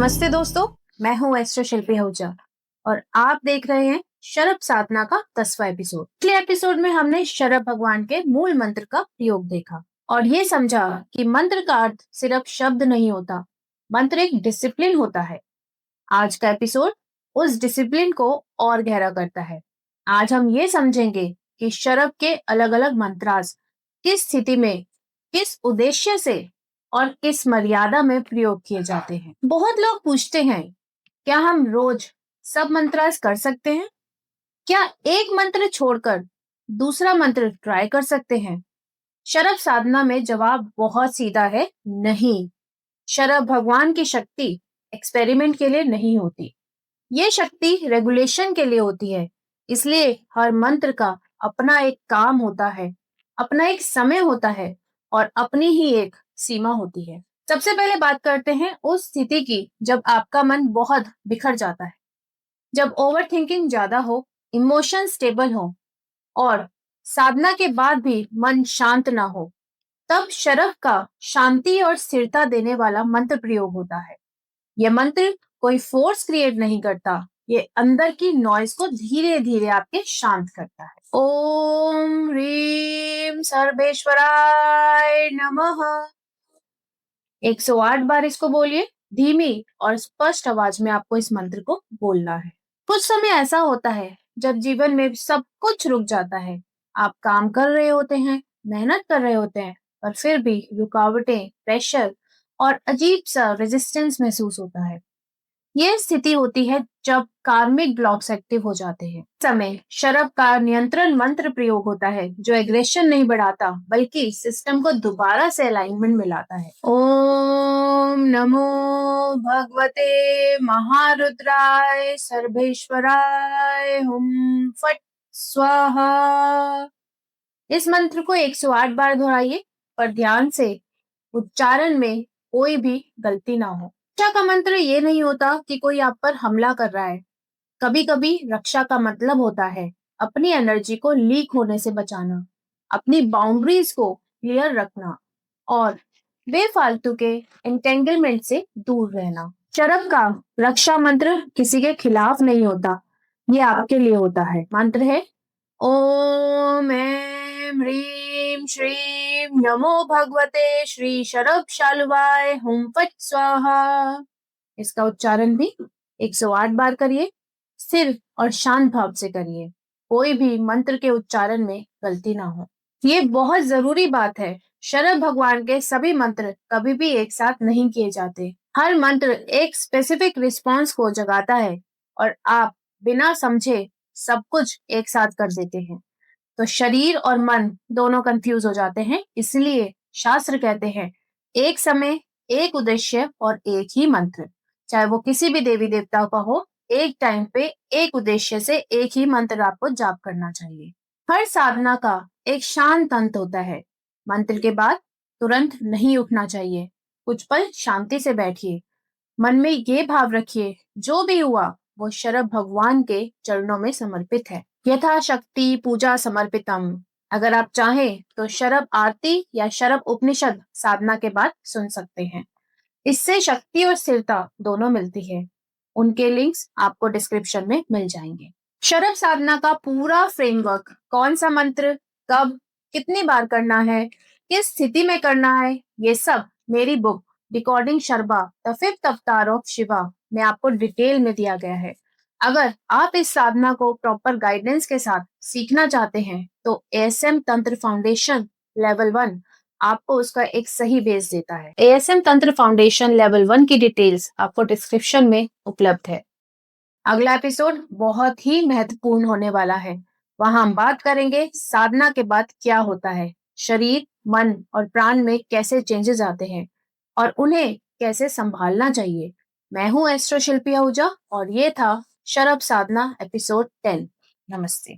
नमस्ते दोस्तों, मैं हूँ एस्ट्रो शिल्पी आहूजा और आप देख रहे हैं शरभ साधना का 10वां एपिसोड। पिछले एपिसोड में हमने शरभ भगवान के मूल मंत्र का प्रयोग देखा और ये समझा कि मंत्र का अर्थ सिर्फ शब्द नहीं होता, मंत्र एक डिसिप्लिन होता है। आज का एपिसोड उस डिसिप्लिन को और गहरा करता है। आज हम ये समझेंगे कि शरभ के अलग अलग मंत्रास किस स्थिति में, किस उद्देश्य से और किस मर्यादा में प्रयोग किए जाते हैं। बहुत लोग पूछते हैं, क्या हम रोज सब मंत्रास कर सकते हैं? क्या एक मंत्र छोड़कर दूसरा मंत्र ट्राई कर सकते हैं? शरभ साधना में जवाब बहुत सीधा है, नहीं। शरभ भगवान की शक्ति एक्सपेरिमेंट के लिए नहीं होती, ये शक्ति रेगुलेशन के लिए होती है। इसलिए हर मंत्र का अपना एक काम होता है, अपना एक समय होता है और अपनी ही एक सीमा होती है। सबसे पहले बात करते हैं उस स्थिति की जब आपका मन बहुत बिखर जाता है, जब ओवर थिंकिंग ज्यादा हो, इमोशन स्टेबल हो और साधना के बाद भी मन शांत ना हो, तब शरभ का शांति और स्थिरता देने वाला मंत्र प्रयोग होता है। यह मंत्र कोई फोर्स क्रिएट नहीं करता, ये अंदर की नॉइज को धीरे धीरे आपके शांत करता है। ओम ह्रीम सर्वेश्वराय नमः। 108 बार इसको बोलिए, धीमी और स्पष्ट आवाज में आपको इस मंत्र को बोलना है। कुछ समय ऐसा होता है जब जीवन में सब कुछ रुक जाता है। आप काम कर रहे होते हैं, मेहनत कर रहे होते हैं, पर फिर भी रुकावटें, प्रेशर और अजीब सा रेजिस्टेंस महसूस होता है। ये स्थिति होती है जब कार्मिक ब्लॉक्स एक्टिव हो जाते हैं। इस समय शरभ का नियंत्रण मंत्र प्रयोग होता है, जो एग्रेशन नहीं बढ़ाता बल्कि सिस्टम को दोबारा से अलाइनमेंट में लाता है। ओम नमो भगवते महारुद्राय सर्वेश्वराय हुम फट स्वाहा। इस मंत्र को 108 बार दोहराइए, पर ध्यान से उच्चारण में कोई भी गलती ना हो। रक्षा का मंत्र ये नहीं होता कि कोई आप पर हमला कर रहा है। कभी कभी रक्षा का मतलब होता है अपनी एनर्जी को लीक होने से बचाना, अपनी बाउंड्रीज को क्लियर रखना और बेफालतू के एंटेंगलमेंट से दूर रहना। शरभ का रक्षा मंत्र किसी के खिलाफ नहीं होता, ये आपके लिए होता है। मंत्र है ओम ऐं ह्रीं श्रीं नमो भगवते श्री शरभ शालवाय हुम फट स्वाहा। इसका उच्चारण भी 108 बार करिए, स्थिर और शांत भाव से करिए। कोई भी मंत्र के उच्चारण में गलती ना हो, ये बहुत जरूरी बात है। शरभ भगवान के सभी मंत्र कभी भी एक साथ नहीं किए जाते। हर मंत्र एक स्पेसिफिक रिस्पॉन्स को जगाता है और आप बिना समझे सब कुछ एक साथ कर देते हैं तो शरीर और मन दोनों कंफ्यूज हो जाते हैं। इसलिए शास्त्र कहते हैं एक समय, एक उद्देश्य और एक ही मंत्र। चाहे वो किसी भी देवी देवता का हो, एक टाइम पे एक उद्देश्य से एक ही मंत्र आपको जाप करना चाहिए। हर साधना का एक शांत अंत होता है। मंत्र के बाद तुरंत नहीं उठना चाहिए। कुछ पल शांति से बैठिए, मन में ये भाव रखिए जो भी हुआ वो शरभ भगवान के चरणों में समर्पित है। यथाशक्ति पूजा समर्पितम। अगर आप चाहें तो शरभ आरती या शरभ उपनिषद साधना के बाद सुन सकते हैं। इससे शक्ति और स्थिरता दोनों मिलती है। उनके लिंक्स आपको डिस्क्रिप्शन में मिल जाएंगे। शरभ साधना का पूरा फ्रेमवर्क, कौन सा मंत्र कब कितनी बार करना है, किस स्थिति में करना है, ये सब मेरी बुक रिकॉर्डिंग शर्बा द फिफ्थ अवतार ऑफ शिवा में आपको डिटेल में दिया गया है। अगर आप इस साधना को प्रॉपर गाइडेंस के साथ सीखना चाहते हैं तो एएसएम तंत्र फाउंडेशन लेवल 1 आपको उसका एक सही बेस देता है। एएसएम तंत्र फाउंडेशन लेवल 1 की डिटेल्स आपको डिस्क्रिप्शन में उपलब्ध है। अगला एपिसोड बहुत ही महत्वपूर्ण होने वाला है। वहां हम बात करेंगे साधना के बाद क्या होता है, शरीर, मन और प्राण में कैसे चेंजेस आते हैं और उन्हें कैसे संभालना चाहिए। मैं हूं एस्ट्रो शिल्पी आहूजा और ये था शरभ साधना एपिसोड 10। नमस्ते।